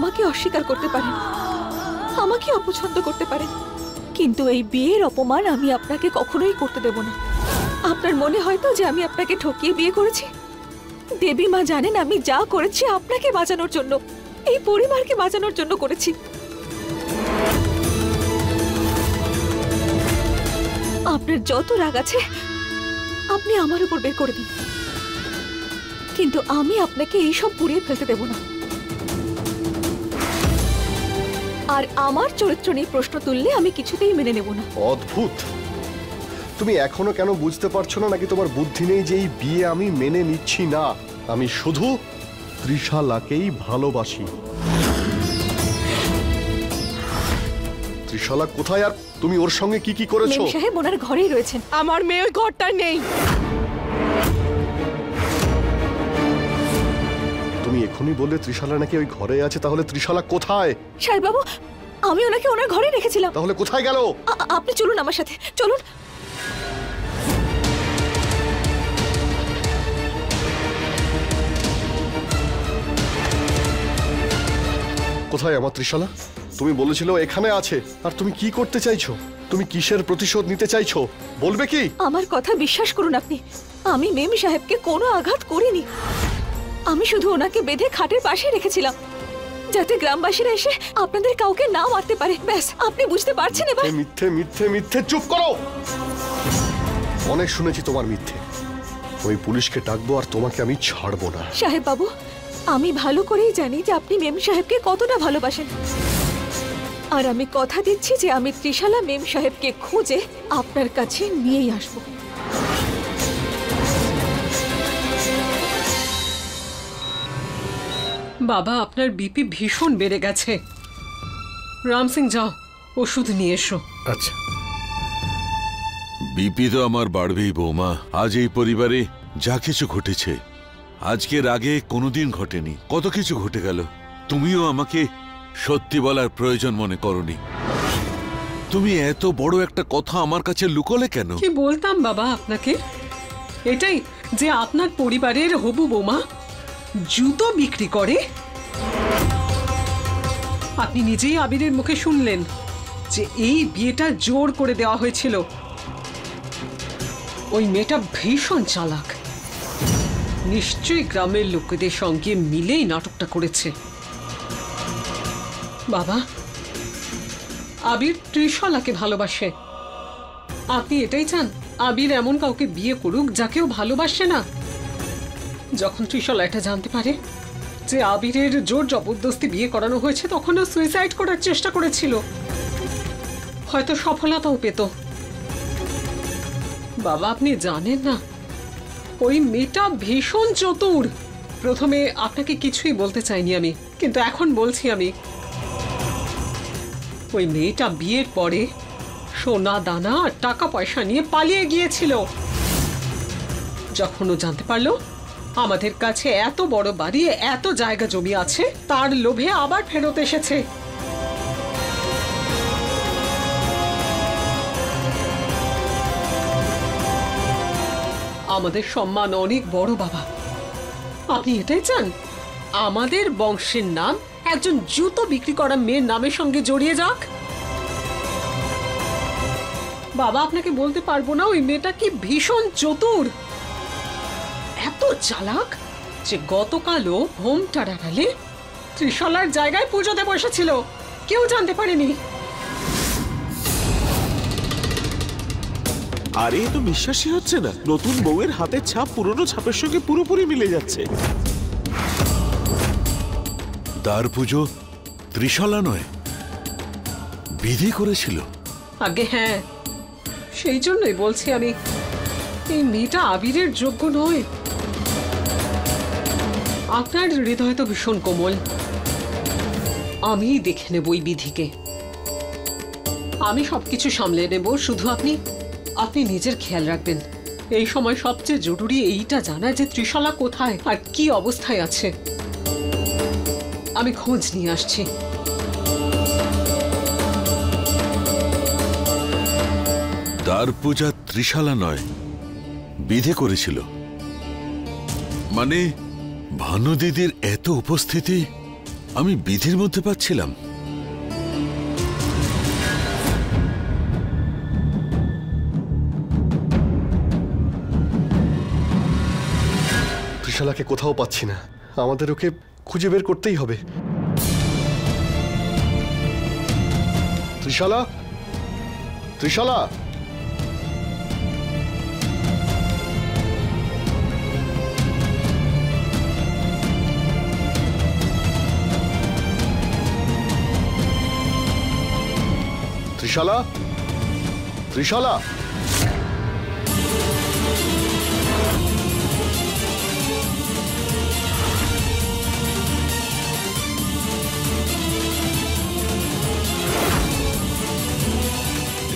আমাকে অস্বীকার করতে পারেন, আমাকে অপছন্দ করতে পারেন, কিন্তু এই বিয়ের অপমান আমি আপনাকে কখনোই করতে দেব না। আপনার মনে হয় তো যে আমি আপনাকে ঠকিয়ে বিয়ে করেছি? দেবী মা জানেন আমি যা করেছি আপনাকে বাঁচানোর জন্য, এই পরিবারকে বাঁচানোর জন্য করেছি। আপনার যত রাগ আছে আপনি আমার উপর বের করে দিন, কিন্তু আমি আপনাকে এইসব পুড়িয়ে ফেলতে দেব না। আর আমার চরিত্র নিয়ে প্রশ্ন তুললে আমি কিছুতেই মেনে নেব না। অদ্ভুত, তুমি এখনো কেন বুঝতে পারছো না নাকি তোমার বুদ্ধি নেই যে এই বিয়ে আমি মেনে নিচ্ছি না? আমি শুধু ত্রিশালাকেই ভালোবাসি। ত্রিশালা কোথায় আর তুমি ওর সঙ্গে কি কি করেছো? মেম সাহেব ওনার ঘরেই রয়েছেন। আমার মেয়ে ওই ঘরটা নেই। তুমি এখনই বললে ত্রিশালা নাকি ওই ঘরে আছে, তাহলে ত্রিশালা কোথায়? সাহেব বাবু, আমি ওনাকে ওনার ঘরে রেখেছিলাম। তাহলে কোথায় গেল? আপনি চলুন আমার সাথে, চলুন। কোথায় আমার ত্রিশালা? তুমি বলেছিলে এখানে আছে, আর তুমি কি করতে চাইছো? তুমি কিসের প্রতিশোধ নিতে চাইছো বলবে কি? আমার কথা বিশ্বাস করুন আপনি, আমি মেম সাহেবকে কোনো আঘাত করিনি। আমি শুধু ওনাকে বেঁধে খাটের পাশে রেখেছিলাম যাতে গ্রামবাসীরা এসে আপনাদের কাউকে না মারতে পারে। ব্যাস, আপনি বুঝতে পারছেন এবার? মিথ্যে মিথ্যে মিথ্যে, চুপ করো। অনেক শুনেছি তোমার মিথ্যে। ওই পুলিশকে ডাকবো আর তোমাকে আমি ছাড়বো না। সাহেব বাবু, আমি ভালো করেই জানি যে আপনি মেম সাহেবকে কতটা ভালোবাসেন, আর আমি কথা দিচ্ছি যে আমি ত্রিশালা মেম সাহেবকে খুঁজে আপনার কাছে নিয়েই আসবো। বাবা, আপনার বিপি ভীষণ বেড়ে গেছে। রাম সিং, যাও ওষুধ নিয়ে এসো। আচ্ছা। বিপি তো আমার বাড়বেই বৌমা। আজ এই পরিবারে যা কিছু ঘটেছে আজকের আগে কোনোদিন ঘটেনি। কত কিছু ঘটে গেল, তুমিও আমাকে সত্যি বলার প্রয়োজন মনে করনি। তুমি এত বড় একটা কথা আমার কাছে লুকোলে কেন? কি বলতাম বাবা আপনাকে? এটাই যে আপনার পরিবারের হবু বৌমা জুতো বিক্রি করে। আপনি নিজেই আবিরের মুখে শুনলেন যে এই বিয়েটা জোর করে দেওয়া হয়েছিল। ওই মেয়েটা ভীষণ চালাক, নিশ্চয়ই গ্রামের লোকেদের সঙ্গে মিলেই নাটকটা করেছে। বাবা, আবির ত্রিশালাকে ভালোবাসে। আপনি এটাই চান আবির এমন কাউকে বিয়ে করুক যাকেও ভালোবাসে না? যখন ত্রিশালা এটা জানতে পারে যে আবিরের জোর জবরদস্তি বিয়ে করানো হয়েছে, তখন ও সুইসাইড করার চেষ্টা করেছিল, হয়তো সফলতাও পেত। বাবা, আপনি জানেন না ওই মেয়েটা ভীষণ চতুর। প্রথমে আপনাকে কিছুই বলতে চাইনি আমি, কিন্তু এখন বলছি আমি। ওই মেয়েটা বিয়ের পরে সোনা দানা আর টাকা পয়সা নিয়ে পালিয়ে গিয়েছিল। যখন ও জানতে পারলো আমাদের কাছে এত বড় বাড়ি, এত জায়গা জমি আছে, তার লোভে আবার ফেরত এসেছে। আমাদের সম্মান অনেক বড় বাবা। আপনি এটাই চান আমাদের বংশের নাম একজন জুতো বিক্রি করা মেয়ের নামের সঙ্গে জড়িয়ে যাক? বাবা, আপনাকে বলতে পারবো না ওই মেয়েটা কি ভীষণ চতুর, এত চালাক যে গতকালও হোমটার আড়ালে ত্রিশালার জায়গায় পুজোতে বসেছিল, কেউ জানতে পারেনি। আরে তো বিশ্বাসই হচ্ছে না, নতুন বউয়ের হাতের ছাপ পুরনো ছাপের সঙ্গে পুরোপুরি মিলে যাচ্ছে। দ্বার পুজো ত্রিশালা নয়, বিধি করেছিল। আগে হ্যাঁ, সেই জন্যই বলছি আমি, এই মেয়েটা আবিরের যোগ্য নয়। আপনার হৃদয় তো ভীষণ কোমল, আমি দেখে নেব ওই বিধিকে, আমি সবকিছু সামলে নেব। শুধু আপনি নিজের খেয়াল রাখবেন। এই সময় সবচেয়ে জরুরি এইটা জানা যে ত্রিশালা কোথায় আর কি অবস্থায় আছে। আমি খোঁজ নিয়ে আসছি। দ্বার পূজা ত্রিশালা নয়, বিধি করেছিল। মানে ভানু দিদির এত উপস্থিতি আমি বিধির মধ্যে পাচ্ছিলাম। ত্রিশালাকে কোথাও পাচ্ছি না, আমাদের ওকে খুঁজে বের করতেই হবে। ত্রিশালা, ত্রিশালা, ত্রিশালা, ত্রিশালা।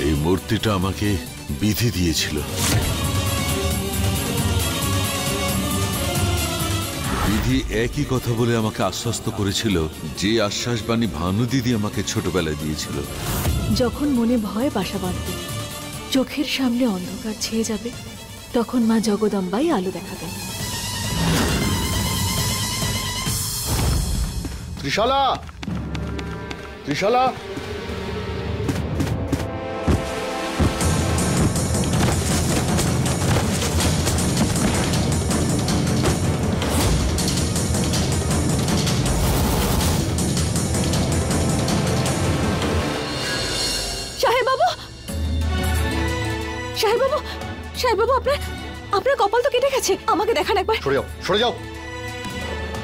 এই মূর্তিটা আমাকে বিধি দিয়েছিল। বিধি একই কথা বলে আমাকে আশ্বস্ত করেছিল, যে আশ্বাসবাণী ভানু দিদি আমাকে ছোটবেলায় দিয়েছিল। যখন মনে ভয় বাসা বাঁধবে, চোখের সামনে অন্ধকার ছেয়ে যাবে, তখন মা জগদম্বাই আলো দেখাবেন। ত্রিশালা, ত্রিশালা, সাহেব বাবু, আপনার কপাল তো কেটে গেছে, আমাকে দেখান একবার। সরে যাও, সরে যাও।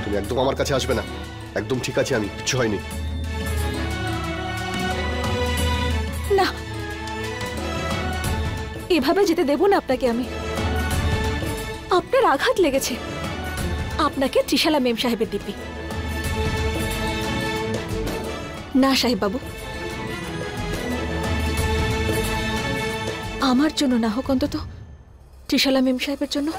তুমি একদম আমার কাছে আসবে না। একদম ঠিক আছে আমি, কিচ্ছু হয়নি। না, এভাবে যেতে দেব না আপনাকে আমি। আপনার আঘাত লেগেছে, আপনাকে ত্রিশালা মেম সাহেবের দিব্যি। না সাহেব বাবু, আমার জন্য না হোক, অন্তত ত্রিশালা মেম সাহেবের জন্য।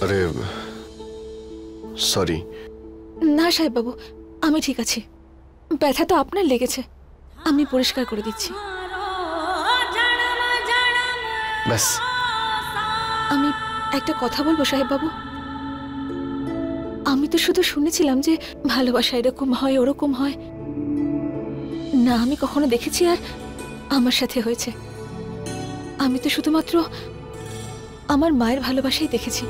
আরে সরি। না সাহেব বাবু, আমি ঠিক আছি। ব্যথা তো আপনার লেগেছে, আমি পরিষ্কার করে দিচ্ছি। ব্যাস। আমি একটা কথা বলবো সাহেব বাবু। আমি তো শুধু শুনেছিলাম যে ভালোবাসা এরকম হয়, ওরকম হয় না। আমি কখনো দেখেছি আর আমার সাথে হয়েছে। আমি তো শুধুমাত্র আমার মায়ের ভালোবাসাই দেখেছি।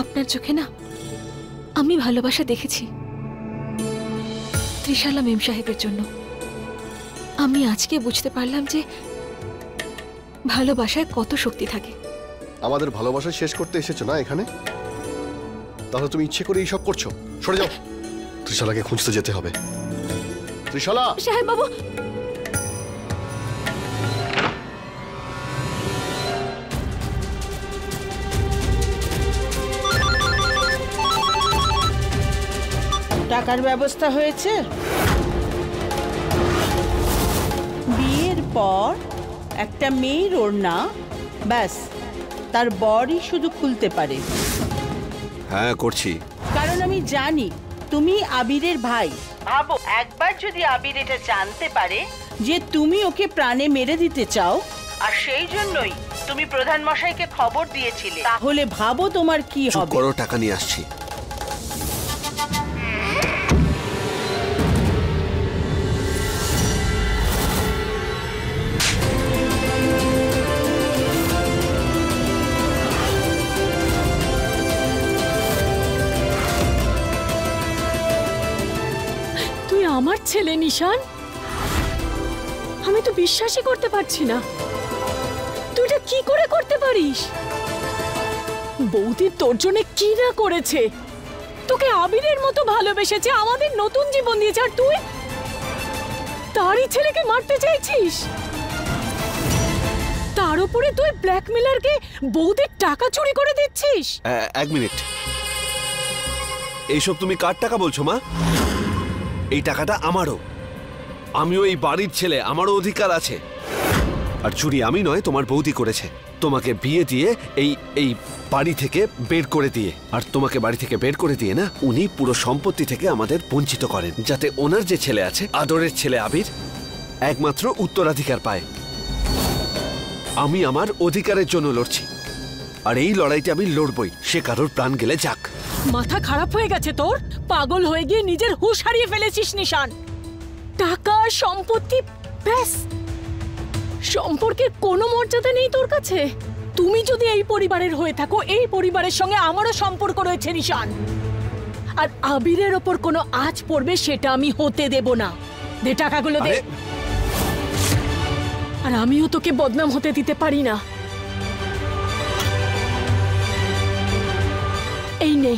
আপনার চোখে না আমি ভালোবাসা দেখেছি ত্রিশালা মেম সাহেবের জন্য। আমি আজকে বুঝতে পারলাম যে ভালোবাসায় কত শক্তি থাকে। আমাদের ভালোবাসা শেষ করতে এসেছো না এখানে? তাহলে তুমি ইচ্ছে করে এইসব করছো? সরে যাও। ত্রিশালাকে খুঁজতে যেতে হবে। ত্রিশালা! সাহেব বাবু, টাকার ব্যবস্থা হয়েছে? বিয়ের পর একটা মেয়ের ওড়না ব্যাস তার বরই শুধু খুলতে পারে। হ্যাঁ করছি। কারণ আমি জানি তুমি আবিরের ভাই। ভাবো, একবার যদি আবির এটা জানতে পারে যে তুমি ওকে প্রাণে মেরে দিতে চাও, আর সেই জন্যই তুমি প্রধান মশাইকে খবর দিয়েছিলে, তাহলে ভাবো তোমার কি হবে। করো, টাকা নিয়ে আসছি। আমার ছেলে নিশান, আমি তো বিশ্বাসই করতে পারছি না। তুই এটা কি করে করতে পারিস? বৌদি তোর জন্য কি না করেছে, তোকে আবিরের মতো ভালোবেসেছে, আমাদের নতুন জীবন দিয়েছে, আর তুই তারই ছেলেকে মারতে চাইছিস? তারপরে তুই ব্ল্যাকমেলারকে বৌদির টাকা চুরি করে দিচ্ছিস? এক মিনিট, এইসব তুমি কার টাকা বলছো মা? এই টাকাটা আমারও, আমিও এই বাড়ির ছেলে, আমারও অধিকার আছে। আর চুরি আমি নয়, তোমার বৌদি করেছে, তোমাকে বিয়ে দিয়ে এই বাড়ি থেকে বের করে দিয়ে। আর তোমাকে বাড়ি থেকে বের করে দিয়ে না, উনি পুরো সম্পত্তি থেকে আমাদের বঞ্চিত করেন, যাতে ওনার যে ছেলে আছে, আদরের ছেলে আবির, একমাত্র উত্তরাধিকার পায়। আমি আমার অধিকারের জন্য লড়ছি, আর এই লড়াইটা আমি লড়বই, সে কারোর প্রাণ গেলে যাক। মাথা খারাপ হয়ে গেছে তোর? পাগল হয়ে গিয়ে নিজের হুঁশ হারিয়ে ফেলেছিস নিশান। টাকা সম্পত্তি, ব্যাস, সম্পর্কের কোনো মর্যাদা নেই তোর কাছে। তুমি যদি এই পরিবারের হয়ে থাকো, এই পরিবারের সঙ্গে আমারও সম্পর্ক রয়েছে নিশান, আর আবিরের ওপর কোনো আঁচ পড়বে সেটা আমি হতে দেব না। দে টাকাগুলো দে। আর আমিও তোকে বদনাম হতে দিতে পারি না। এই নে,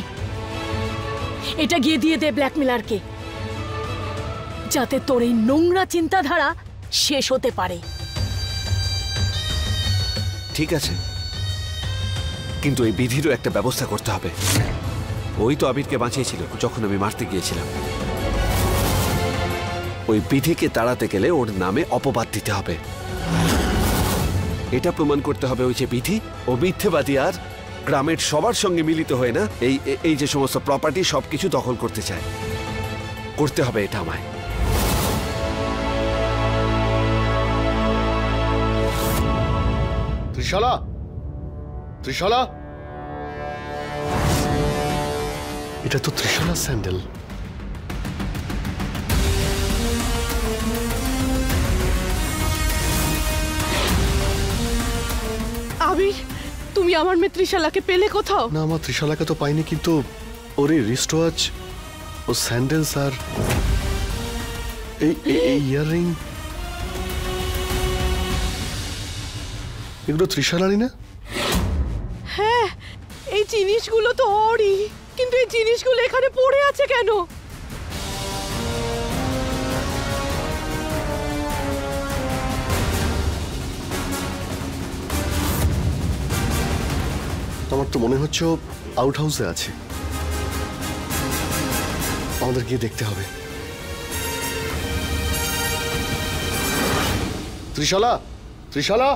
এটা গিয়ে দিয়ে দে ব্ল্যাকমেলারকে, যাতে তোর এই নোংরা চিন্তাধারা শেষ হতে পারে। ঠিক আছে, কিন্তু এই বিধিরও একটা ব্যবস্থা করতে হবে। ওই তো আবিরকে বাঁচিয়েছিল যখন আমি মারতে গিয়েছিলাম। ওই বিধিকে তাড়াতে গেলে ওর নামে অপবাদ দিতে হবে। এটা প্রমাণ করতে হবে ওই যে বিধি ও মিথ্যেবাদী আর গ্রামের সবার সঙ্গে মিলিত হয়ে না এই যে সমস্ত প্রপার্টি সবকিছু দখল করতে চায়। করতে হবে এটা আমায়। ত্রিশালা, ত্রিশালা, এটা তো ত্রিশালার স্যান্ডেল। আবির, তুমি আমার মেয়ে ত্রিশালাকে পেলে কোথাও? না, আমার ত্রিশালাকে তো পাইনি, কিন্তু ওর এই রিস্ট ওয়াচ, ও স্যান্ডেলস আর এই ইয়াররিং, এগুলো ত্রিশালারই না? হ্যাঁ, এই জিনিসগুলো তো ওরই, কিন্তু এই জিনিসগুলো এখানে পড়ে আছে কেন? আমার তো মনে হচ্ছে আউট হাউসে আছে, আমাদের গিয়ে দেখতে হবে। ত্রিশালা, ত্রিশালা,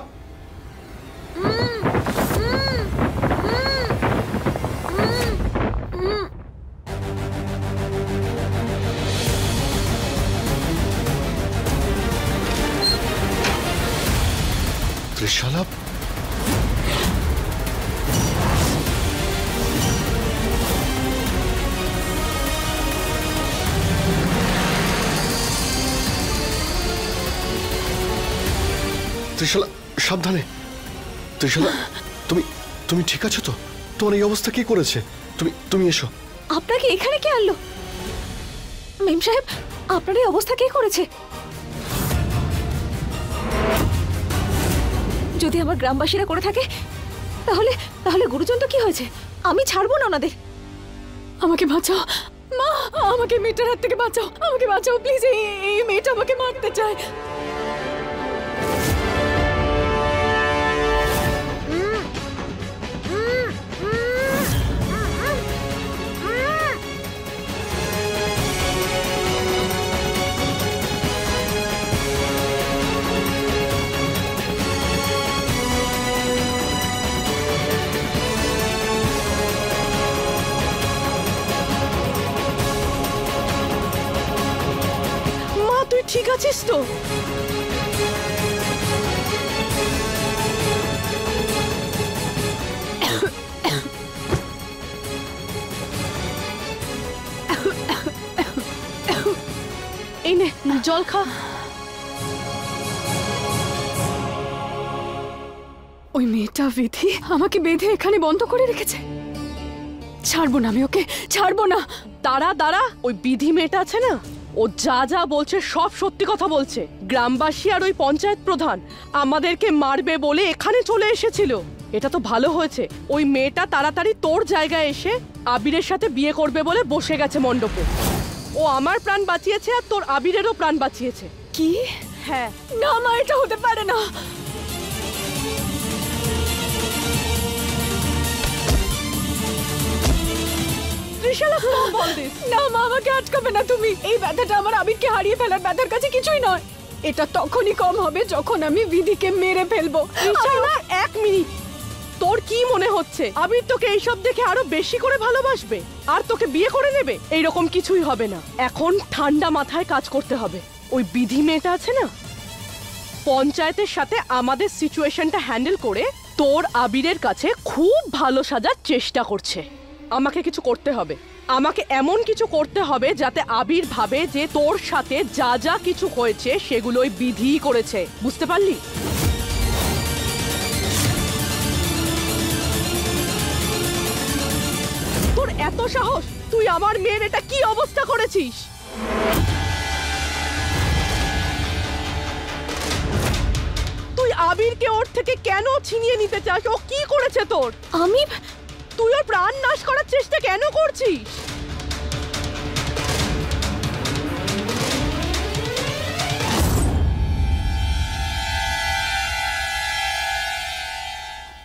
ত্রিশালা, ত্রিশালা, সাবধানে। ত্রিশালা, তুমি ঠিক আছো তো? তোমার এই অবস্থা কি করেছে? তুমি এসো। আপনাকে এখানে কে আনলো? মেম সাহেব, আপনার এই অবস্থা কে করেছে? যদি আমার গ্রামবাসীরা করে থাকে, তাহলে গুরুজনটা কি হয়েছে? আমি ছাড়বো না ওনাদের। আমাকে বাঁচাও মা, আমাকে মেয়েটার হাত থেকে বাঁচাও, আমাকে বাঁচাও প্লিজ। এই মেয়েটা আমাকে মারতে চায়। ঠিক আছিস তো? এই নে জল খা। ওই মেয়েটা বিধি আমাকে বেঁধে এখানে বন্ধ করে রেখেছে। ছাড়বো না, আমি ওকে ছাড়বো না। দাঁড়া, ওই বিধি মেয়েটা আছে না, ও যা যা বলছে সব সত্যি কথা বলছে। গ্রামবাসী আর ওই পঞ্চায়েত প্রধান আমাদেরকে মারবে বলে এখানে চলে এসেছিল। এটা তো ভালো হয়েছে, ওই মেয়েটা তাড়াতাড়ি তোর জায়গায় এসে আবিরের সাথে বিয়ে করবে বলে বসে গেছে মণ্ডপে। ও আমার প্রাণ বাঁচিয়েছে আর তোর আবিরেরও প্রাণ বাঁচিয়েছে। কি? হ্যাঁ। না মা, এটা হতে পারে না। ত্রিশালা stop all this. না মা, আমাকে আটকাবে না তুমি। এই ব্যথাটা আমার আবিরকে হারিয়ে ফেলার ব্যথার কাছে কিছুই নয়। এটা তখনই কম হবে যখন আমি বিধিকে মেরে ফেলবো। ত্রিশালা, 1 মিনিট। তোর কি মনে হচ্ছে আবির তোকে এইসব দেখে আরো বেশি করে ভালোবাসবে আর তোকে বিয়ে করে নেবে? এইরকম কিছুই হবে না। এখন ঠান্ডা মাথায় কাজ করতে হবে। ওই বিধি মেয়েটা আছে না, পঞ্চায়েতের সাথে আমাদের সিচুয়েশনটা হ্যান্ডেল করে তোর আবিরের কাছে খুব ভালো সাজার চেষ্টা করছে। আমাকে কিছু করতে হবে, আমাকে এমন কিছু করতে হবে যাতে আবির ভাবে যে তোর সাথে যা যা কিছু হয়েছে সেগুলো ওই বিধিই করেছে। বুঝতে পারলি? তোর এত সাহস, তুই আমার মেয়ের এটা কি অবস্থা করেছিস? তুই আবিরকে ওর থেকে কেন ছিনিয়ে নিতে চাস? ও কি করেছে তোর? আমি তুই ওর প্রাণ নাশ করার চেষ্টা কেন করছিস?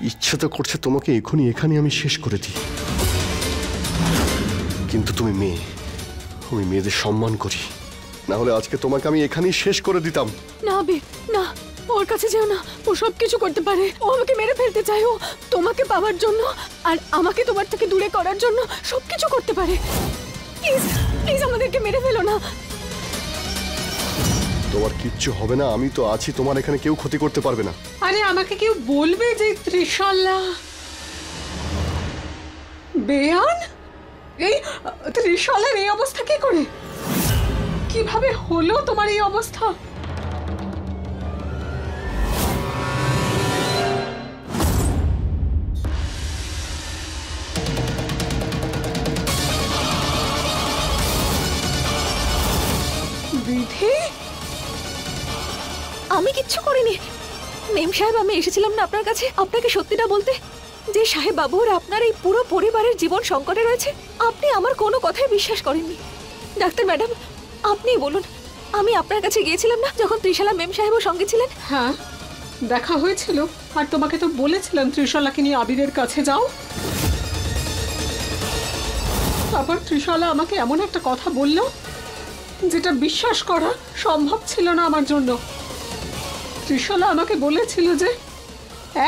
ইচ্ছে তো করছে তোমাকে এখনই এখানে আমি শেষ করে দিই, কিন্তু তুমি মেয়ে, আমি মেয়েদের সম্মান করি। না হলে আজকে তোমাকে আমি এখানেই শেষ করে দিতাম। না আবির, না, ওর কাছে যেও না। ও সব কিছু করতে পারে। ও আমাকে মেরে ফেলতে চায়। ও তোমাকে পাওয়ার জন্য আর আমাকে তোমার থেকে দূরে করার জন্য সবকিছু করতে পারে। প্লিজ প্লিজ আমাদেরকে মেরে ফেলো না। তোমার কিচ্ছু হবে না, আমি তো আছি। তোমার এখানে কেউ ক্ষতি করতে পারবে না। আরে আমাকে কেউ বলবে যে ত্রিশালা বেয়ান? এই ত্রিশালার এই অবস্থা কি করে? কিভাবে হলো তোমার এই অবস্থা? বিধি, আমি কিচ্ছু করিনি। মেম সাহেব, আমি এসেছিলাম না আপনার কাছে আপনাকে সত্যিটা বলতে, যে সাহেব বাবু আর আপনার এই পুরো পরিবারের জীবন সংকটে রয়েছে। আপনি আমার কোনো কথাই বিশ্বাস করেননি। ডাক্তার ম্যাডাম, আপনিই বলুন, আমি আপনার কাছে গিয়েছিলাম না যখন ত্রিশালা মেম সাহেবও সঙ্গে ছিলেন? হ্যাঁ দেখা হয়েছিল, আর তোমাকে তো বলেছিলাম ত্রিশালাকে নিয়ে আবিরের কাছে যাও। তারপর ত্রিশালা আমাকে এমন একটা কথা বলল যেটা বিশ্বাস করা সম্ভব ছিল না আমার জন্য। ত্রিশালা আমাকে বলেছিল যে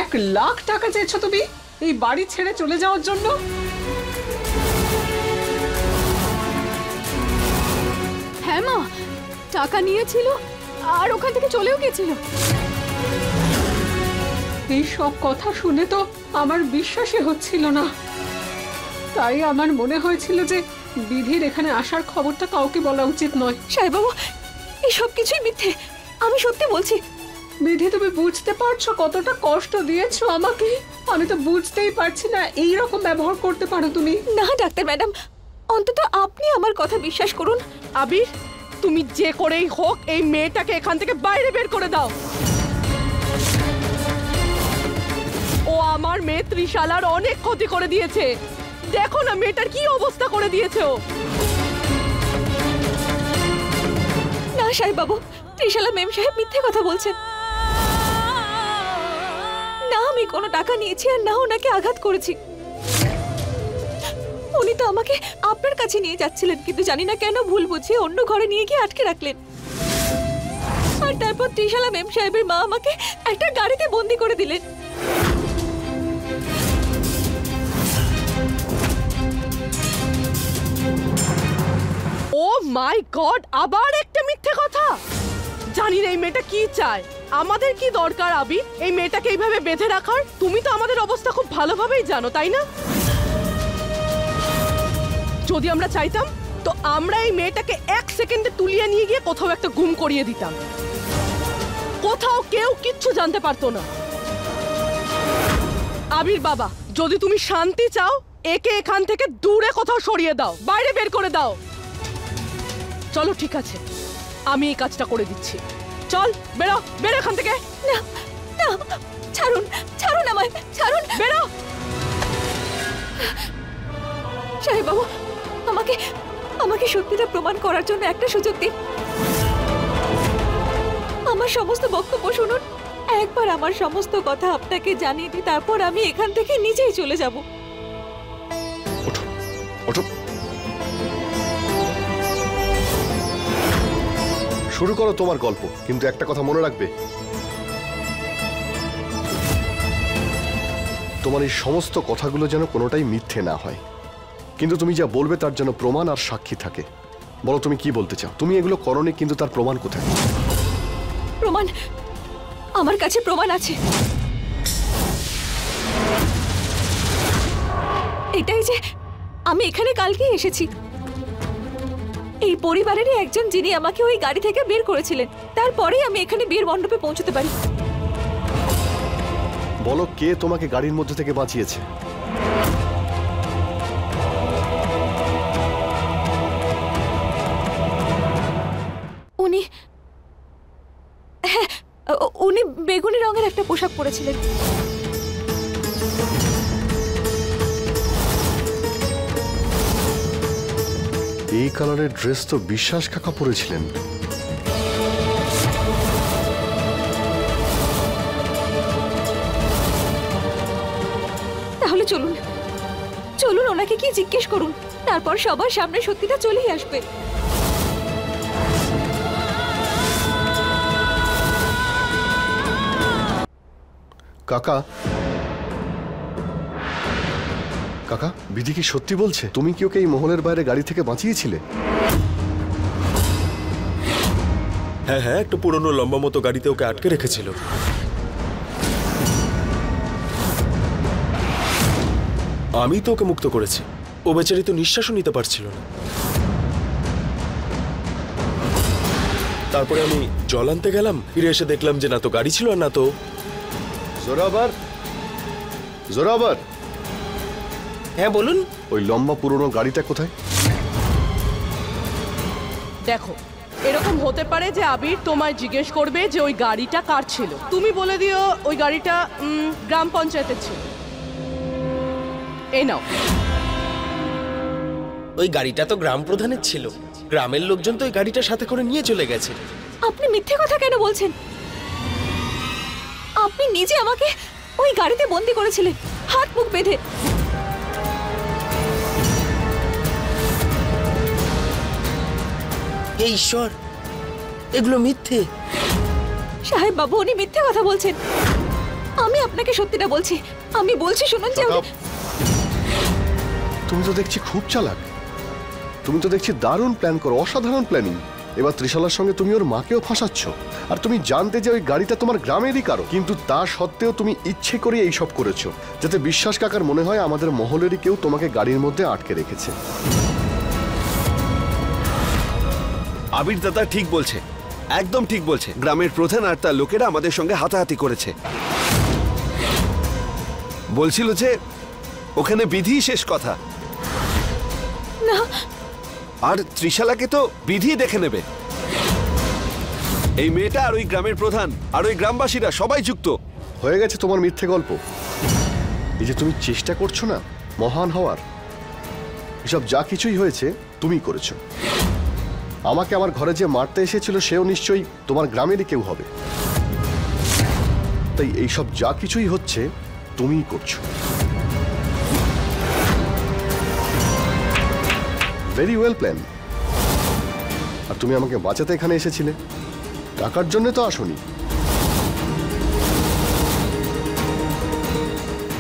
1 লাখ টাকা চেয়েছো তুমি এই বাড়ি ছেড়ে চলে যাওয়ার জন্য। হ্যাঁ মা, টাকা নিয়েছিল আর ওখান থেকে চলেও গেছিল। এই সব কথা শুনে তো আমার বিশ্বাসই হচ্ছিল না। তাই আমার মনে হয়েছিল যে বিধির এখানে আসার খবরটা কাউকে বলা উচিত নয়। সাহেব বাবু, এই সব কিছুই মিথ্যে, আমি সত্যি বলছি। বিধি, তুমি বুঝতে পারছো কতটা কষ্ট দিয়েছো আমাকে? আমি তো বুঝতেই পারছি না এই রকম ব্যবহার করতে পারো তুমি। না ডাক্তার ম্যাডাম, অন্তত আপনি আমার কথা বিশ্বাস করুন। আবির, তুমি যে করেই হোক এই মেয়েটাকে এখান থেকে বাইরে বের করে দাও। ও আমার মেয়ে ত্রিশালার অনেক ক্ষতি করে দিয়েছে। দেখো না মেয়েটার কি অবস্থা করে দিয়েছে ও। না সাহেব বাবু, ত্রিশালা মেম সাহেব মিথ্যে কথা বলছেন। না আমি কোনো টাকা নিয়েছি আর না ওনাকে আঘাত করেছি। উনি তো আমাকে আপনার কাছে নিয়ে যাচ্ছিলেন, কিন্তু জানি না কেন ভুল বুঝিয়ে অন্য ঘরে নিয়ে গিয়ে আটকে রাখলেন। আর তারপর ত্রিশালা মেম সাহেবের মা আমাকে একটা গাড়িতে বন্দি করে দিলেন। ও মাই গড, আবার একটা মিথ্যে কথা। জানি না এই মেয়েটা কি চায়। আমাদের কি দরকার আবির এই মেয়েটাকে এইভাবে বেঁধে রাখার? তুমি তো আমাদের অবস্থা খুব ভালোভাবেই জানো, তাই না? যদি আমরা চাইতাম তো আমরা এই মেয়েটাকে 1 সেকেন্ডে তুলিয়ে নিয়ে গিয়ে কোথাও একটা গুম করিয়ে দিতাম। কোথাও কেউ কিচ্ছু জানতে পারতো না। আবির বাবা, যদি তুমি শান্তি চাও একে এখান থেকে দূরে কোথাও সরিয়ে দাও, বাইরে বের করে দাও। চলো ঠিক আছে, আমি এই কাজটা করে দিচ্ছি। চল বেরো, বেরো এখান থেকে। না না, ছাড়ুন, ছাড়ুন আমায়, ছাড়ুন, বেরো। সাহেব বাবু, আমাকে আমাকে সত্যিটা প্রমাণ করার জন্য একটা সুযোগ দিন। আমার সমস্ত বক্তব্য শুনুন, একবার আমার সমস্ত কথা আপনাকে জানিয়ে দিই, তারপর আমি এখান থেকে নিজেই চলে যাব। ওঠো, ওঠো। শুরু করো তোমার গল্প, কিন্তু একটা কথা মনে রাখবে, তোমার এই সমস্ত কথাগুলো যেন কোনোটাই মিথ্যে না হয়, কিন্তু তুমি যা বলবে তার যেন প্রমাণ আর সাক্ষী থাকে। বলো তুমি কি বলতে চাও? তুমি এগুলো করোনি, কিন্তু তার প্রমাণ কোথায়? প্রমাণ? আমার কাছে প্রমাণ আছে। এটাই যে আমি এখানে কালকে এসেছি, এই পরিবারেরই একজন যিনি আমাকে ওই গাড়ি থেকে বের করেছিলেন, তারপরেই আমি এখানে বিয়ের মণ্ডপে পৌঁছতে পারি। বলো কে তোমাকে গাড়ির মধ্যে থেকে বাঁচিয়েছে? উনি, হ্যাঁ, উনি বেগুনি রঙের একটা পোশাক পরেছিলেন। এই কালারের ড্রেস তো বিশ্বাস কাকা পরেছিলেন। তাহলে চলুন চলুন, ওনাকে কি জিজ্ঞেস করুন, তারপর সবার সামনে সত্যিটা চলেই আসবে। কাকা, কাকা, বিধি কি সত্যি বলছে? তুমি কি ওকে এই মহলের বাইরে গাড়ি থেকে বাঁচিয়েছিলে? হ্যাঁ হ্যাঁ, একটা পুরনো লম্বা মতো গাড়িতে ওকে আটকে রেখেছিল। আমি তো ওকে মুক্ত করেছি। ও বেচারি তো নিঃশ্বাসও নিতে পারছিল না। তারপরে আমি জল আনতে গেলাম, ফিরে এসে দেখলাম যে না তো গাড়ি ছিল আর না তো। জোরাবার, জোরাবার। হ্যাঁ বলুন। ওই লম্বা পুরনো গাড়িটা কোথায়? দেখো, এরকম হতে পারে যে আবির তোমায় জিজ্ঞেস করবে যে ওই গাড়িটা কার ছিল, তুমি বলে দিও ওই গাড়িটা গ্রাম পঞ্চায়েতের ছিল। এই নাও। ওই গাড়িটা তো গ্রাম প্রধানের ছিল, গ্রামের লোকজন তো ওই গাড়িটা সাথে করে নিয়ে চলে গেছে। আপনি মিথ্যে কথা কেন বলছেন? আপনি নিজে আমাকে ওই গাড়িতে বন্দি করেছিলেন, হাত মুখ বেঁধে। হে ঈশ্বর, এগুলো মিথ্যে। সাহেব বাবু, উনি মিথ্যে কথা বলছেন। আমি আপনাকে সত্যিটা বলছি। আমি বলছি শুনুন যে তুমি তো দেখছি খুব চালাক। তুমি তো দেখছি দারুণ প্ল্যান করো, অসাধারণ প্ল্যানিং। এবার ত্রিশালার সঙ্গে তুমি ওর মাকেও ফাঁসাচ্ছ, আর তুমি জানতে যে ওই গাড়িটা তোমার গ্রামেরই কারো, কিন্তু তা সত্ত্বেও তুমি ইচ্ছে করে এইসব করেছো, যাতে বিশ্বাস কাকার মনে হয় আমাদের মহলেরই কেউ তোমাকে গাড়ির মধ্যে আটকে রেখেছে। আবির দাদা ঠিক বলছে, একদম ঠিক বলছে। গ্রামের প্রধান আর তার লোকেরা আমাদের সঙ্গে হাতাহাতি করেছে। বলছিল যে ওখানে বিধি শেষ কথা, না, আর ত্রিশালাকে তো বিধি দেখে নেবে। এই মেয়েটা আর ওই গ্রামের প্রধান আর ওই গ্রামবাসীরা সবাই যুক্ত। হয়ে গেছে তোমার মিথ্যে গল্প। এই যে তুমি চেষ্টা করছো না মহান হওয়ার, এসব যা কিছুই হয়েছে তুমি করেছো। আমাকে আমার ঘরে যে মারতে এসেছিল সেও নিশ্চয়ই তোমার গ্রামেরই কেউ হবে। তাই এইসব যা কিছুই হচ্ছে তুমিই করছো। Very well plan. আর তুমি আমাকে বাঁচাতে এখানে এসেছিলে, টাকার জন্য তো আসোনি।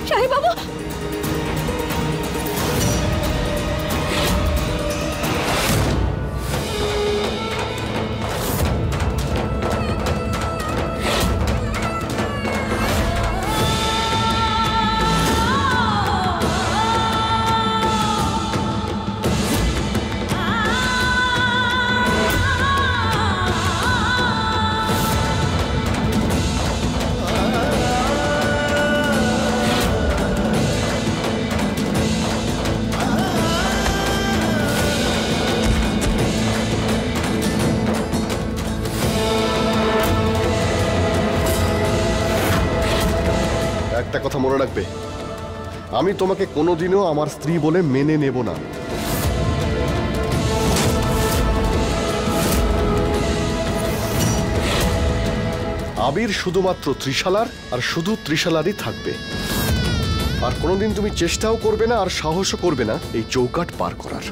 সাহেব বাবু, একটা কথা মনে রাখবে, আমি তোমাকে কোনোদিনও আমার স্ত্রী বলে মেনে নেব না। আবির শুধুমাত্র ত্রিশালার, আর শুধু ত্রিশালারই থাকবে। আর কোনোদিন তুমি চেষ্টাও করবে না আর সাহসও করবে না এই চৌকাট পার করার।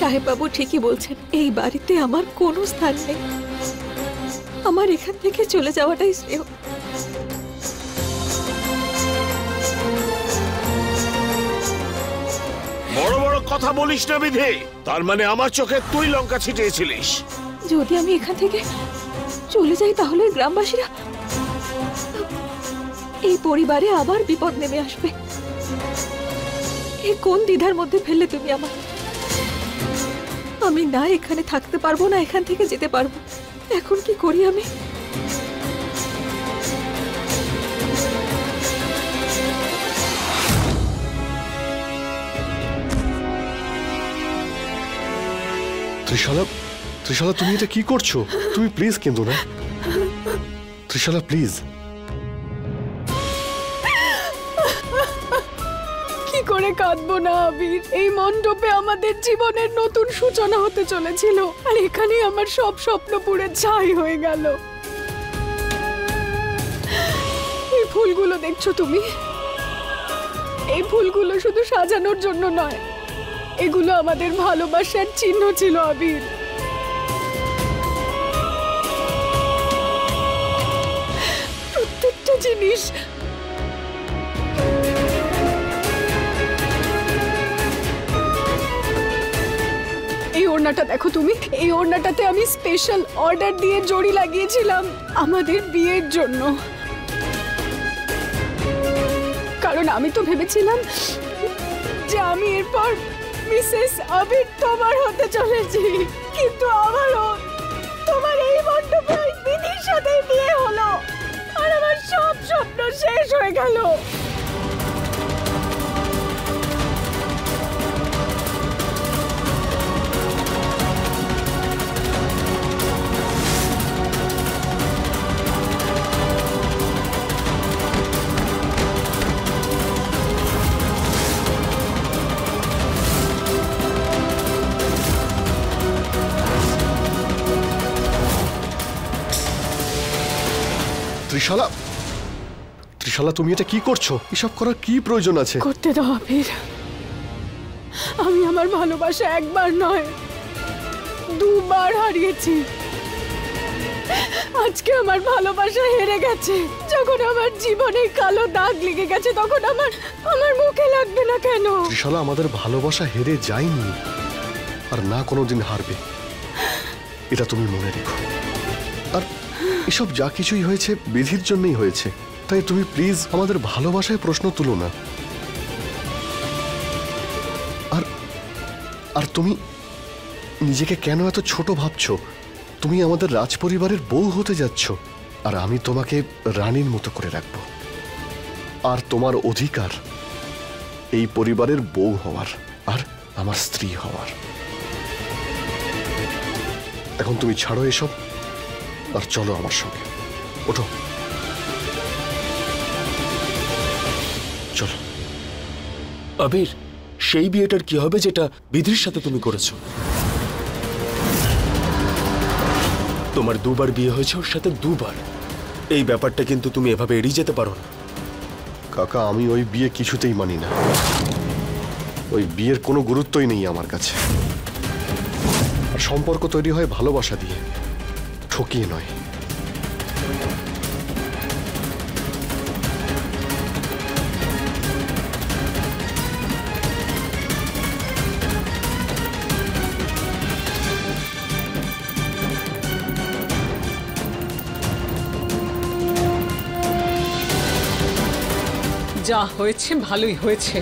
সাহেব বাবু ঠিকই বলছেন, এই বাড়িতে আমার কোনো স্থান নেই। আমার এখান থেকে চলে যাওয়াটাই শ্রেয়। বড় বড় কথা বলিস না বিধি। তার মানে আমার চোখে তুই লঙ্কা ছিটিয়েছিলিস। যদি আমি এখান থেকে চলে যাই তাহলে গ্রামবাসীরা, এই পরিবারে আবার বিপদ নেমে আসবে। এ কোন দ্বিধার মধ্যে ফেললে তুমি আমার? আমি না এখানে থাকতে পারবো, না এখান থেকে যেতে পারবো। এখন কি করি আমি? ত্রিশালা, ত্রিশালা তুমি এটা কি করছো? তুমি প্লিজ কেঁদো না ত্রিশালা, প্লিজ। কি করে কাঁদবো না আবির? এই মণ্ডপে আমাদের জীবনের নতুন সূচনা হতে চলেছিল, আর এখানে আমার সব স্বপ্ন পুড়ে ছাই হয়ে গেল। এই ফুলগুলো দেখছো তুমি? এই ফুলগুলো শুধু সাজানোর জন্য নয়, এগুলো আমাদের ভালোবাসার চিহ্ন ছিল আবির। প্রত্যেকটা জিনিস এই ওড়নাটা দেখো তুমি, এই ওড়নাটাতে আমি স্পেশাল অর্ডার দিয়ে জড়ি লাগিয়েছিলাম আমাদের বিয়ের জন্য। কারণ আমি তো ভেবেছিলাম যে আমি এরপর মিসেস আবির তোমার হতে চলেছি, কিন্তু আমারও তোমার এই মণ্ডপে ওই বিধির সাথে বিয়ে হলো, আর আমার সব স্বপ্ন শেষ হয়ে গেল। ত্রিশালা, ত্রিশালা তুমি এটা কি করছো? এসব করার কি প্রয়োজন আছে? করতে দাও আবির। আমি আমার ভালোবাসা একবার নয়, দুবার হারিয়েছি। আজকে আমার ভালোবাসা হেরে গেছে। যখন আমার জীবনে কালো দাগ লেগে গেছে তখন আমার মুখে লাগবে না কেন? ত্রিশালা, আমাদের ভালোবাসা হেরে যায়নি, আর না কোনোদিন হারবে, এটা তুমি মনে রেখো। আর এসব যা কিছুই হয়েছে বিধির জন্যই হয়েছে, তাই তুমি প্লিজ আমাদের ভালোবাসায় প্রশ্ন তুলো না। আর আর তুমি নিজেকে কেন এত ছোট ভাবছো? তুমি আমাদের রাজপরিবারের বউ হতে যাচ্ছ, আর আমি তোমাকে রানীর মতো করে রাখবো। আর তোমার অধিকার এই পরিবারের বউ হওয়ার আর আমার স্ত্রী হওয়ার। এখন তুমি ছাড়ো এসব আর চলো আমার সঙ্গে, ওঠো, চলো। আবির, সেই বিয়েটার কি হবে যেটা বিধির সাথে তুমি করেছো? তোমার দুবার বিয়ে হয়েছে ওর সাথে, দুবার। এই ব্যাপারটা কিন্তু তুমি এভাবে এড়িয়ে যেতে পারো না। কাকা, আমি ওই বিয়ে কিছুতেই মানি না। ওই বিয়ের কোনো গুরুত্বই নেই আমার কাছে। আর সম্পর্ক তৈরি হয় ভালোবাসা দিয়ে, ঠকিয়ে নয়। যা হয়েছে ভালোই হয়েছে।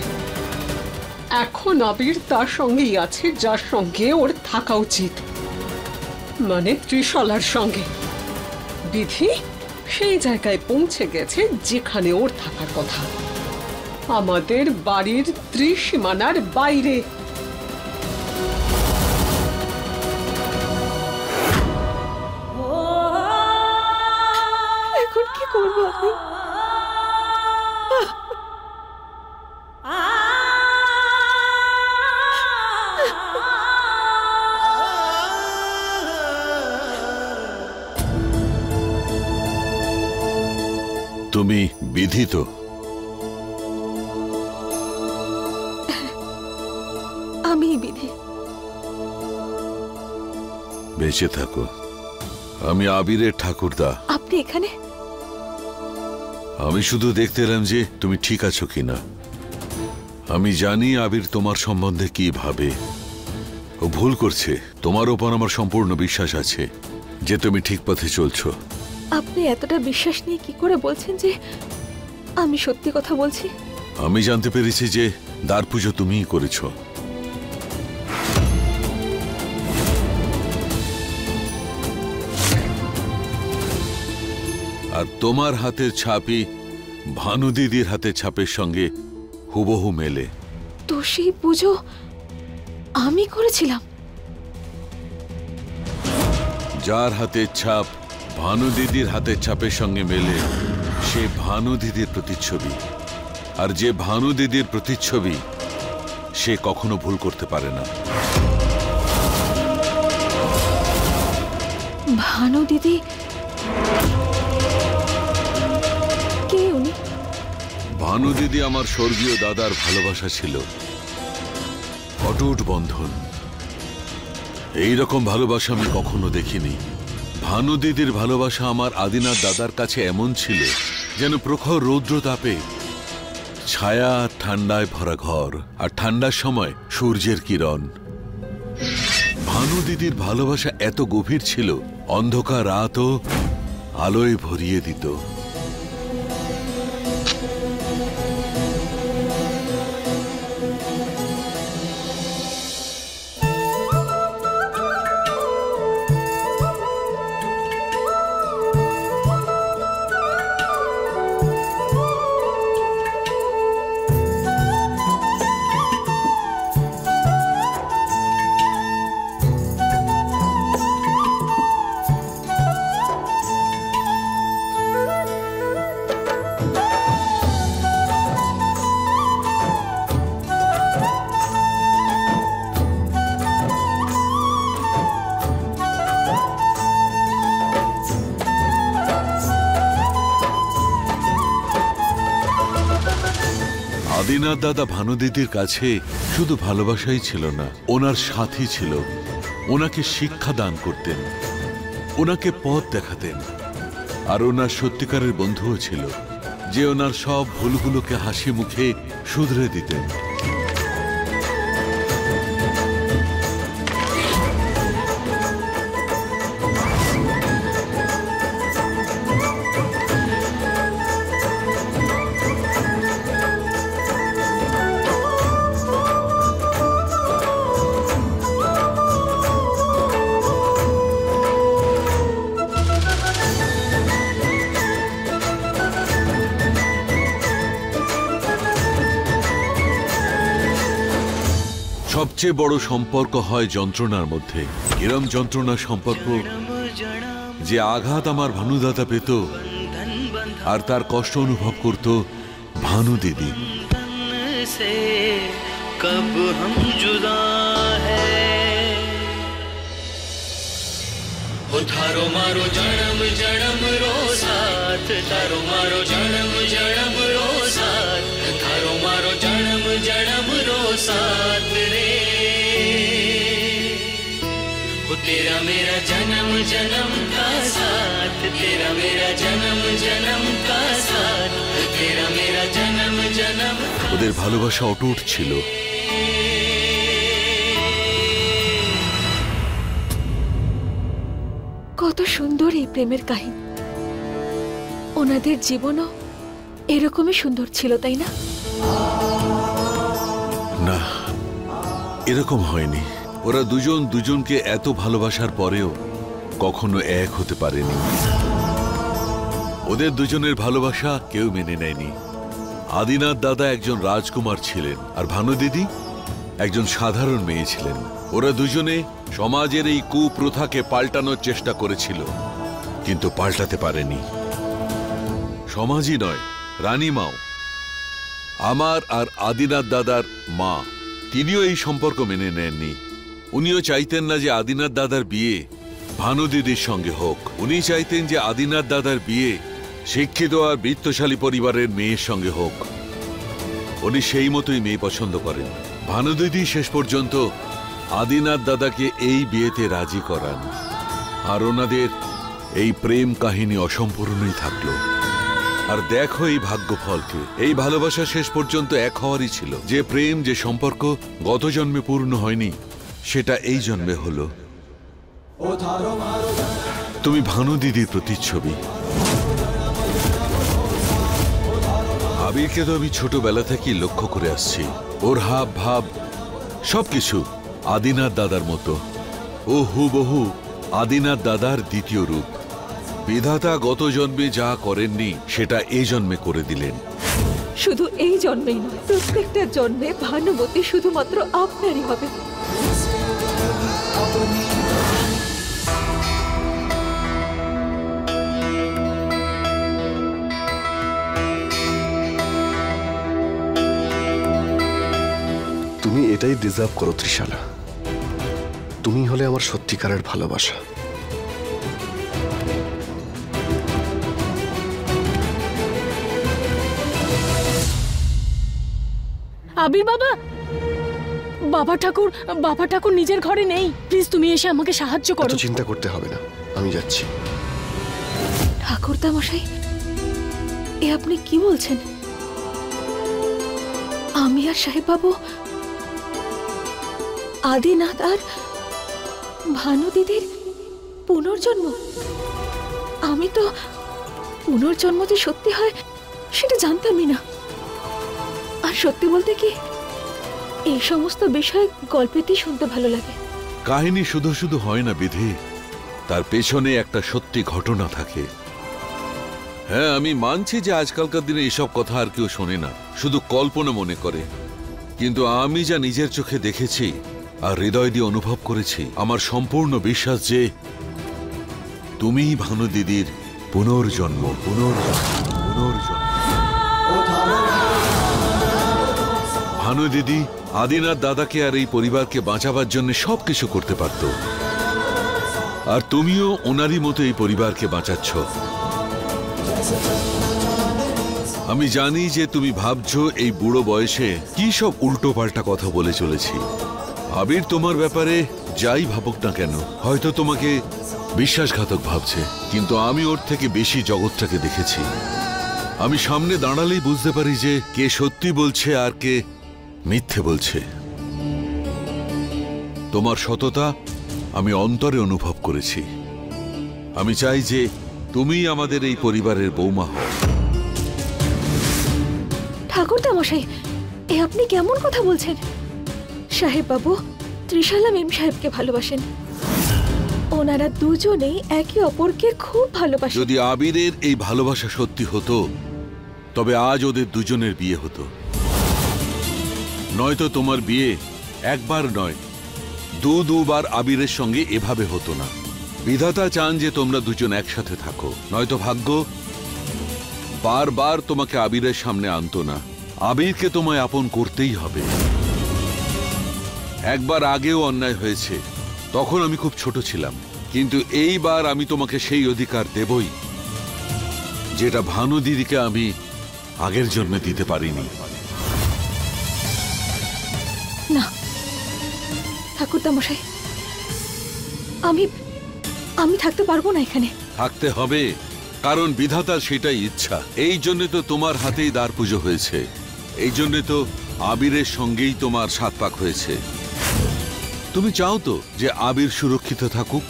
এখন আবির তার সঙ্গেই আছে যার সঙ্গে ওর থাকা উচিত, মানে ত্রিশলার সঙ্গে। বিধি সেই জায়গায় পৌঁছে গেছে যেখানে ওর থাকার কথা, আমাদের বাড়ির ত্রিসীমানার বাইরে। এখন কি করবো আমি? তুমি বিধি তো? আমি বিধি। বেঁচে থাকো। আমি আবিরের ঠাকুরদা। আপনি এখানে? আমি শুধু দেখতে এলাম যে তুমি ঠিক আছো কিনা। আমি জানি আবির তোমার সম্বন্ধে কি ভাবে। ও ভুল করছে। তোমার ওপর আমার সম্পূর্ণ বিশ্বাস আছে যে তুমি ঠিক পথে চলছো। আপনি এতটা বিশ্বাস নিয়ে কি করে বলছেন যে আমি সত্যি কথা বলছি? আমি জানতে পেরেছি যে দ্বার পুজো তুমিই করেছো। আর তোমার হাতের ছাপই ভানু দিদির হাতের ছাপের সঙ্গে হুবহু মেলে। তো সেই পুজো আমি করেছিলাম? যার হাতের ছাপ ভানু দিদির হাতের ছাপের সঙ্গে মেলে সে ভানু দিদির প্রতিচ্ছবি। আর যে ভানু দিদির প্রতিচ্ছবি সে কখনো ভুল করতে পারে না। ভানু দিদি কে উনি? ভানু দিদি আমার স্বর্গীয় দাদার ভালোবাসা ছিল, অটুট বন্ধন। এইরকম ভালোবাসা আমি কখনো দেখিনি। ভানু দিদির ভালোবাসা আমার আদিনাথ দাদার কাছে এমন ছিল যেন প্রখর রৌদ্র তাপে ছায়া ঠান্ডায় ভরা ঘর, আর ঠান্ডার সময় সূর্যের কিরণ। ভানু দিদির ভালোবাসা এত গভীর ছিল, অন্ধকার রাতও আলোয় ভরিয়ে দিত। আদিনাথ দাদা ভানু দিদির কাছে শুধু ভালোবাসাই ছিল না, ওনার সাথী ছিল। ওনাকে শিক্ষা দান করতেন, ওনাকে পথ দেখাতেন। আর ওনার সত্যিকারের বন্ধুও ছিল, যে ওনার সব ভুলগুলোকে হাসি মুখে শুধরে দিতেন। সবচেয়ে বড় সম্পর্ক হয় যন্ত্রণার মধ্যে। এরম যন্ত্রণার সম্পর্ক যে আঘাত আমার ভানুদাদা পেত আর তার কষ্ট অনুভব করত ভানু দিদি। কব হম জুদা হ্যায় ও থারো মারো জনম জনম রো সাথ, থারো মারো জনম জনম রো সাথ, থারো মারো জনম জনম রো সাথ রে। वो तेरा मेरा जन्म जन्म का साथ, तेरा मेरा जन्म जन्म का साथ, तेरा मेरा जन्म जन्म। ওদের ভালোবাসা অটুট ছিল। কত সুন্দর এই প্রেমের কাহিনী। ওনাদের জীবনও এরকমই সুন্দর ছিল, তাই না? না, এরকম হয়নি। ওরা দুজন দুজনকে এত ভালোবাসার পরেও কখনো এক হতে পারেনি। ওদের দুজনের ভালোবাসা কেউ মেনে নেয়নি। আদিনাথ দাদা একজন রাজকুমার ছিলেন আর ভানু দিদি একজন সাধারণ মেয়ে ছিলেন। ওরা দুজনে সমাজের এই কুপ্রথাকে পাল্টানোর চেষ্টা করেছিল, কিন্তু পাল্টাতে পারেনি। সমাজই নয়, রানীমাও, আমার আর আদিনাথ দাদার মা, তিনিও এই সম্পর্ক মেনে নেননি। উনিও চাইতেন না যে আদিনাথ দাদার বিয়ে ভানু দিদির সঙ্গে হোক। উনি চাইতেন যে আদিনাথ দাদার বিয়ে শিক্ষিত আর বিত্তশালী পরিবারের মেয়ের সঙ্গে হোক। উনি সেই মতোই মেয়ে পছন্দ করেন। ভানু দিদি শেষ পর্যন্ত আদিনাথ দাদাকে এই বিয়েতে রাজি করান। আর ওনাদের এই প্রেম কাহিনী অসম্পূর্ণই থাকলো। আর দেখো এই ভাগ্যফলকে, এই ভালোবাসা শেষ পর্যন্ত এক হওয়ারই ছিল। যে প্রেম, যে সম্পর্ক গত জন্মে পূর্ণ হয়নি, সেটা এই জন্মে হলো। তুমি ভানু দিদির প্রতিচ্ছবি। আবিরকে তো আমি ছোটবেলা থেকেই লক্ষ্য করে আসছি। ওর হাব ভাব সবকিছু আদিনাথ দাদার মতো। ও হুবহু আদিনাথ দাদার দ্বিতীয় রূপ। বিধাতা গত জন্মে যা করেননি সেটা এই জন্মে করে দিলেন। শুধু এই জন্মেই নয়, প্রত্যেকটা জন্মে ভানুমতি শুধুমাত্র আপনারই হবে। তুমি এটাই ডিজার্ভ করো ত্রিশালা। তুমি হলে আমার সত্যিকারের ভালোবাসা। আবির বাবা, বাবা ঠাকুর নিজের ঘরে নেই। প্লিজ তুমি এসে আমাকে সাহায্য করো। চিন্তা করতে হবে না, আমি যাচ্ছি। ঠাকুরদা মশাই, এ আপনি কি বলছেন? আমি আর সাহেব বাবু, আদিনাথ আর ভানু দিদির পুনর্জন্ম? আমি তো পুনর্জন্ম যে সত্যি হয় সেটা জানতামই না। আর সত্যি বলতে কি, এই সমস্ত বিষয় গল্পেতেই শুনতে ভালো লাগে। কাহিনী শুধু শুধু হয় না বিধি, তার পেছনে একটা সত্যি ঘটনা থাকে। হ্যাঁ, আমি মানছি যে আজকালকার দিনে এসব কথা আর কেউ শোনে না, শুধু কল্পনা মনে করে। কিন্তু আমি যা নিজের চোখে দেখেছি আর হৃদয় দিয়ে অনুভব করেছি, আমার সম্পূর্ণ বিশ্বাস যে তুমিই ভানু দিদির পুনর্জন্ম। ভানু দিদি আদিনাথ দাদাকে আর এই পরিবারকে বাঁচাবার জন্য সবকিছু করতে পারত, আর তুমিও ওনারই মতো এই পরিবারকে বাঁচাচ্ছ। আমি জানি যে তুমি ভাবছো এই বুড়ো বয়সে কি সব উল্টো পাল্টা কথা বলে চলেছি। আবির তোমার ব্যাপারে যাই ভাবুক না কেন, হয়তো তোমাকে বিশ্বাসঘাতক ভাবছে, কিন্তু আমি ওর থেকে বেশি জগৎটাকে দেখেছি। আমি সামনে দাঁড়ালেই বুঝতে পারি যে কে সত্যি বলছে আর কে মিথ্যে বলছে। তোমার সততা আমি অন্তরে অনুভব করেছি। আমি চাই যে তুমি আমাদের এই পরিবারের বৌমা হও। ঠাকুরদা মশাই, এ আপনি কেমন কথা বলছেন? সাহেব বাবু ত্রিশালা মেম সাহেবকে ভালোবাসেন। ওনারা দুজনেই একে অপরকে খুব ভালোবাসেন। যদি আবিরের এই ভালোবাসা সত্যি হতো, তবে আজ ওদের দুজনের বিয়ে হতো। নয়তো তোমার বিয়ে একবার নয়, দুবার আবিরের সঙ্গে এভাবে হতো না। বিধাতা চান যে তোমরা দুজন একসাথে থাকো, নয়তো ভাগ্য বারবার তোমাকে আবিরের সামনে আনতো না। আবিরকে তোমায় আপন করতেই হবে। একবার আগেও অন্যায় হয়েছে, তখন আমি খুব ছোট ছিলাম, কিন্তু এইবার আমি তোমাকে সেই অধিকার দেবই যেটা ভানু দিদিকে আমি আগের জন্মে দিতে পারিনি। না ঠাকুরদা মশাই, আমি থাকতে পারবো না এখানে। থাকতে হবে, কারণ বিধাতার সেটাই ইচ্ছা। এই জন্য তো তোমার হাতেই দ্বার পুজো হয়েছে, এই জন্য তো আবিরের সঙ্গেই তোমার সাত পাক হয়েছে। তুমি চাও তো যে আবির সুরক্ষিত থাকুক,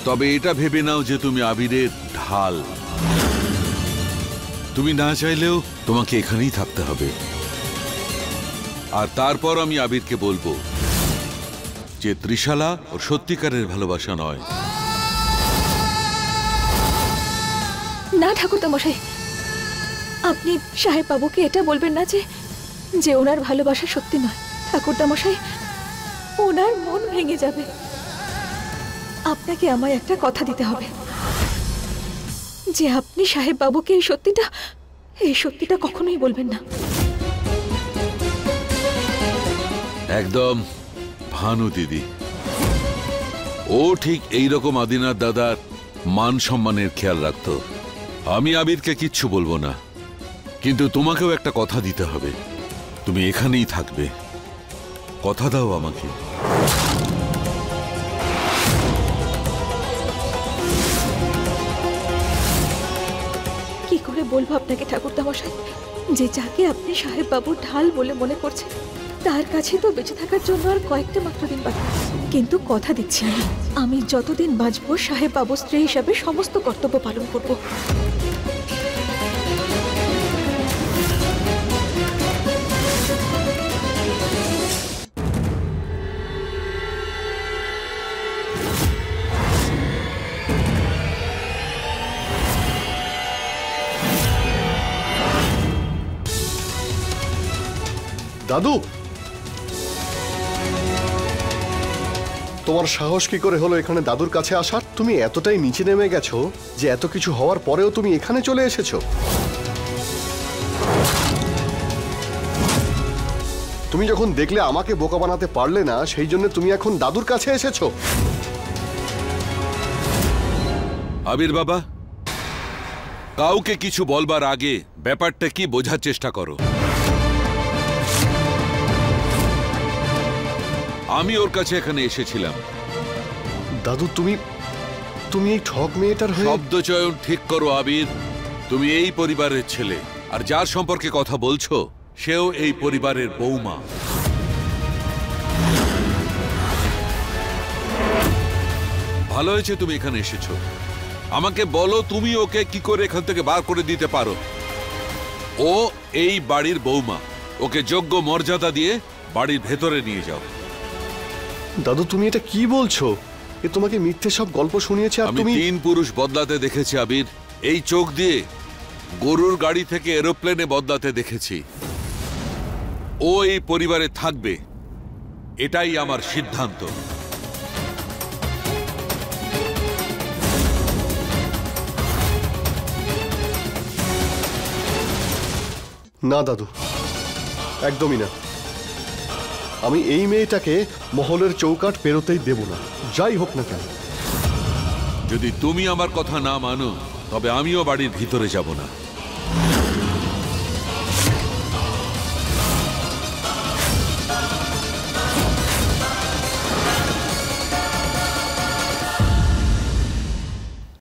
তবে এটা ভেবে নাও যে তুমি আবিরের ঢাল। তুমি না চাইলেও তোমাকে এখানেই থাকতে হবে। আর তারপর আমি আবিরকে বলবো যে ত্রিশালা ওর সত্যিকারের ভালোবাসা নয়। না ঠাকুরদা মশাই, আপনি সাহেব বাবুকে এটা বলবেন না যে ওনার ভালোবাসা সত্যি নয়। ঠাকুরদা মশাই, ওনার মন ভেঙে যাবে। আপনাকে আমায় একটা কথা দিতে হবে যে আপনি সাহেব বাবুকে এই সত্যিটা কখনোই বলবেন না। একদম ভানু দিদি, ও ঠিক এইরকম আদিনাথ দাদার মান সম্মানের খেয়াল রাখতো। আমি আবিরকে কিচ্ছু বলবো না, কিন্তু তোমাকেও একটা কথা দিতে হবে। তুমি এখানেই থাকবে, কথা দাও আমাকে। করে বলবো আপনাকে ঠাকুরদা মশাই, যে যাকে আপনি সাহেব বাবুর ঢাল বলে মনে করছেন তার কাছে তো বেঁচে থাকার জন্য আর কয়েকটা মাত্র দিন বাকি। কিন্তু কথা দিচ্ছি আমি যতদিন বাঁচবো সাহেব বাবুর স্ত্রী হিসাবে সমস্ত কর্তব্য পালন করব। দাদু, তোমার সাহস কি করে হলো এখানে দাদুর কাছে আসার? তুমি এতটাই নিচে নেমে গেছো যে এত কিছু হওয়ার পরেও তুমি এখানে চলে এসেছো। তুমি যখন দেখলে আমাকে বোকা বানাতে পারলে না, সেই জন্য তুমি এখন দাদুর কাছে এসেছো। আবির বাবা, কাউকে কিছু বলবার আগে ব্যাপারটা কি বোঝার চেষ্টা করো। আমি ওর কাছে এখানে এসেছিলাম। দাদু, তুমি এই ঠক মেয়েটার হয়ে শব্দ চয়ন ঠিক করো আবির। তুমি এই পরিবারের ছেলে, আর যার সম্পর্কে কথা বলছো সেও এই পরিবারের বৌমা। ভালো হয়েছে তুমি এখানে এসেছো। আমাকে বলো, তুমি ওকে কি করে এখান থেকে বার করে দিতে পারো? ও এই বাড়ির বৌমা, ওকে যোগ্য মর্যাদা দিয়ে বাড়ির ভেতরে নিয়ে যাও। দাদু, তুমি এটা কি বলছো? এ তোমাকে মিথ্যে সব গল্প শুনিয়েছে। আর আমি তুমি 3 পুরুষ বদলাতে দেখেছি আবির, এই চোখ দিয়ে গরুর গাড়ি থেকে এরোপ্লেনে বদলাতে দেখেছি। ও এই পরিবারে থাকবে, এটাই আমার সিদ্ধান্ত। না দাদু, একদমই না। আমি এই মেয়েটাকে মহলের চৌকাঠ পেরোতেই দেব না, যাই হোক না কেন। যদি তুমি আমার কথা না মানো তবে আমিও বাড়ির ভিতরে যাব না।